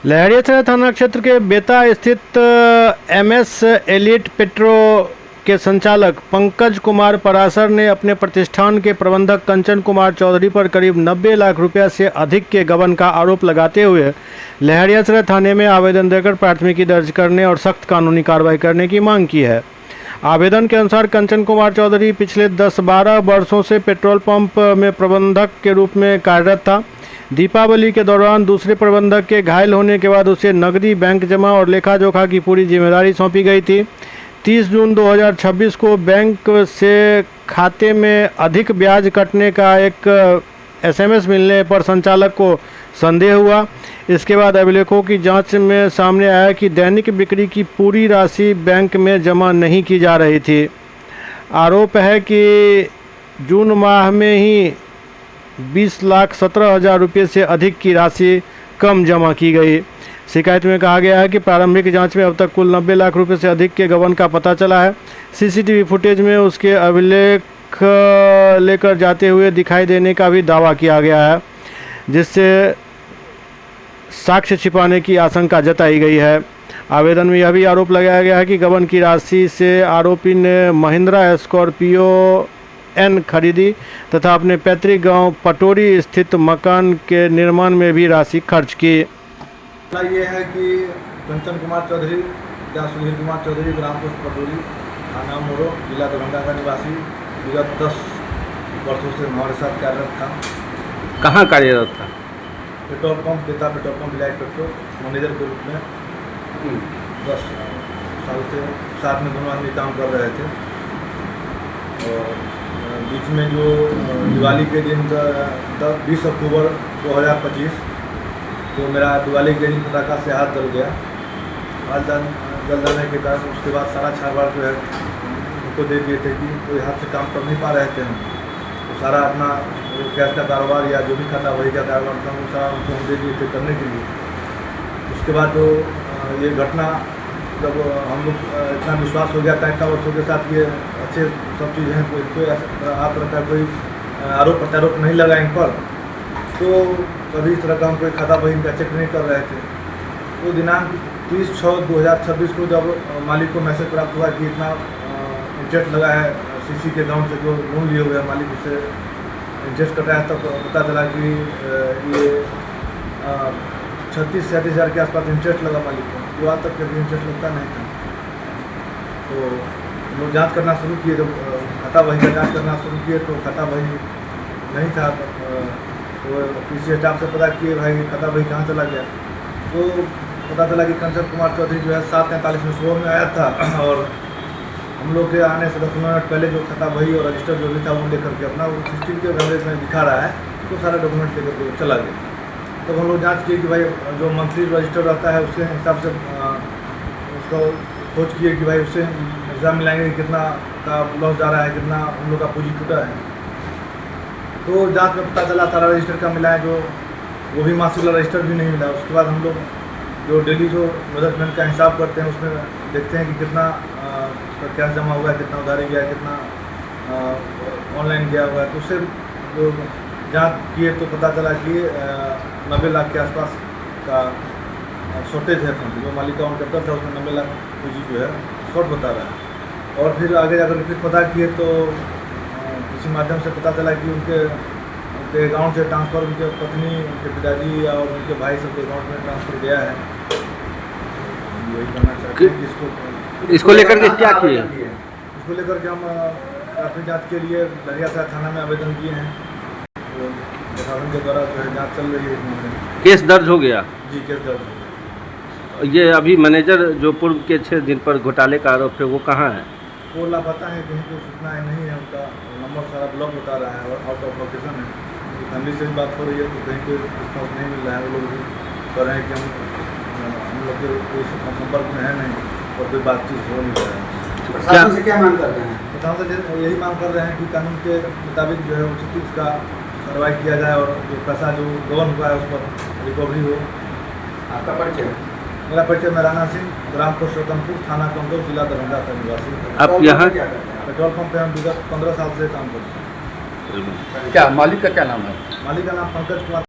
लहरियासराय थाना क्षेत्र के बेता स्थित एमएस एलीट पेट्रो के संचालक पंकज कुमार परासर ने अपने प्रतिष्ठान के प्रबंधक कंचन कुमार चौधरी पर करीब 90 लाख रुपया से अधिक के गबन का आरोप लगाते हुए लहरियासराय थाने में आवेदन देकर प्राथमिकी दर्ज करने और सख्त कानूनी कार्रवाई करने की मांग की है। आवेदन के अनुसार कंचन कुमार चौधरी पिछले 10-12 वर्षों से पेट्रोल पंप में प्रबंधक के रूप में कार्यरत था। दीपावली के दौरान दूसरे प्रबंधक के घायल होने के बाद उसे नकदी, बैंक जमा और लेखा जोखा की पूरी जिम्मेदारी सौंपी गई थी। 30 जून 2026 को बैंक से खाते में अधिक ब्याज कटने का एक एसएमएस मिलने पर संचालक को संदेह हुआ। इसके बाद अभिलेखों की जांच में सामने आया कि दैनिक बिक्री की पूरी राशि बैंक में जमा नहीं की जा रही थी। आरोप है कि जून माह में ही 20,17,000 रुपये से अधिक की राशि कम जमा की गई। शिकायत में कहा गया है कि प्रारंभिक जांच में अब तक कुल 90 लाख रुपये से अधिक के गबन का पता चला है। सीसीटीवी फुटेज में उसके अभिलेख लेकर जाते हुए दिखाई देने का भी दावा किया गया है, जिससे साक्ष्य छिपाने की आशंका जताई गई है। आवेदन में यह भी आरोप लगाया गया है कि गबन की राशि से आरोपी ने महिंद्रा स्कॉर्पियो एन खरीदी तथा अपने पैतृक गांव पटोरी स्थित मकान के निर्माण में भी राशि खर्च की। ये है कि कंचन कुमार चौधरी या सुनील कुमार चौधरी, ग्राम पोस्ट पटोरी, थाना मोरो, जिला दरभंगा का निवासी, विगत 10 वर्षों से हमारे साथ कार्यरत था। कहाँ कार्यरत था? पेट्रोल पंप, बेता petrol pump, elite petrol manager के रूप में 10 साल से साथ में दोनों आदमी काम कर रहे थे। और बीच में जो दिवाली के दिन 20 अक्टूबर 2025 तो मेरा दिवाली के दिन पटाखा से हाथ जल गया। हाथ जल जाने के कारण उसके बाद सारा छारवाड़ जो है उनको दे दिए थे कि कोई हाथ से काम कर नहीं पा रहे थे हम, तो सारा अपना कैश का कारोबार या जो भी खाता वही का कारोबार था वो सारा उनको हम दे दिए थे करने के लिए। उसके बाद जो ये घटना, जब हम लोग इतना विश्वास हो गया था इतना वर्षों के साथ, ये अच्छे सब चीज़ हैं, कोई आप तरह का कोई आरोप प्रत्यारोप नहीं लगा इन पर, तो कभी इस तरह का हम कोई खाता बही का चेक नहीं कर रहे थे। तो दिनांक 30/6/2026 को जब मालिक को मैसेज प्राप्त हुआ कि इतना इंटरेस्ट लगा है सीसी के अकाउंट से, जो लोन लिए हुए हैं मालिक उससे इंटरेस्ट कटा है, तब पता चला कि ये 36-37 हज़ार के आसपास इंटरेस्ट लगा मालिक को, जो आज तक कभी इंटरेस्ट लगता नहीं था। तो हम लोग जाँच करना शुरू किए, जब खाता बही का जाँच करना शुरू किए तो खाता बही नहीं था। तो किसी स्टाफ से पता किए भाई खाता बही कहाँ चला गया, तो पता चला कि कंचन कुमार चौधरी जो है 7:43 में सुबह में आया था और हम लोग के आने से 10 मिनट पहले जो खाता बही और रजिस्टर जो भी था वो लेकर के अपना सिस्टम के कैमरे में दिखा रहा है, तो सारा डॉक्यूमेंट लेकर के चला गया। तब हम लोग जाँच किए कि भाई जो मंथली रजिस्टर रहता है उसके हिसाब से उसको खोज किए कि भाई उससे एग्जाम मिलाएंगे कि कितना का लॉस जा रहा है, कितना हम लोग का पूंजी टूटा है। तो जांच में पता चला सारा रजिस्टर का मिला है, जो वो भी मासिक वाला रजिस्टर भी नहीं मिला। उसके बाद हम लोग जो डेली जो मैनेजमेंट का हिसाब करते हैं उसमें देखते हैं कि कितना कैश जमा हुआ है, कितना उधारी गया है, कितना ऑनलाइन गया हुआ है। तो उससे जो जांच किए तो पता चला कि 90 लाख के आसपास का शॉर्टेज है फंड, जो मालिक का कैपिटल था उसमें 90 लाख पूंजी जो है शॉर्ट बता रहा है। और फिर आगे जाकर फिर पता किए तो किसी माध्यम से पता चला कि उनके अकाउंट से ट्रांसफ़र उनके पत्नी, उनके पिताजी और उनके भाई सब के अकाउंट में ट्रांसफ़र गया है। यही करना चाहते हैं कि इसको लेकर के क्या किए? इसको लेकर के हम प्राथमिक जांच के लिए लहरियासराय थाना में आवेदन किए हैं। तो प्रशासन के द्वारा जो है जाँच चल रही है इस मामले में। केस दर्ज हो गया? जी, केस दर्ज हो गया। ये अभी मैनेजर जो पूर्व के 6 दिन पर घोटाले का आरोप है वो कहाँ है? वो लापता है, कहीं कोई सूचना नहीं है, उनका नंबर सारा ब्लॉक बता रहा है और आउट ऑफ लोकेशन है। तो फैमिली से भी बात हो रही है तो कहीं कोई रिस्पॉन्स नहीं मिल रहा है। वो लोग भी कह रहे हैं कि हम लोग के कोई संपर्क में है नहीं और कोई बातचीत हो नहीं रहा है। प्रशासन से क्या मांग कर रहे हैं? प्रशासन से यही मांग कर रहे हैं कि कानून के मुताबिक जो है उचित उसका कार्रवाई किया जाए और जो पैसा जो गबन हुआ है उस पर रिकवरी हो। आपका परिचय? मेरा परिचय नारायण सिंह, ग्राम पोस्ट रतनपुर, थाना कंदौर, जिला दरभंगा का निवासी। आप यहाँ पेट्रोल पंप पे हम विगत 15 साल से काम करते हैं। क्या मालिक का क्या नाम है? मालिक का नाम पंकज कुमार।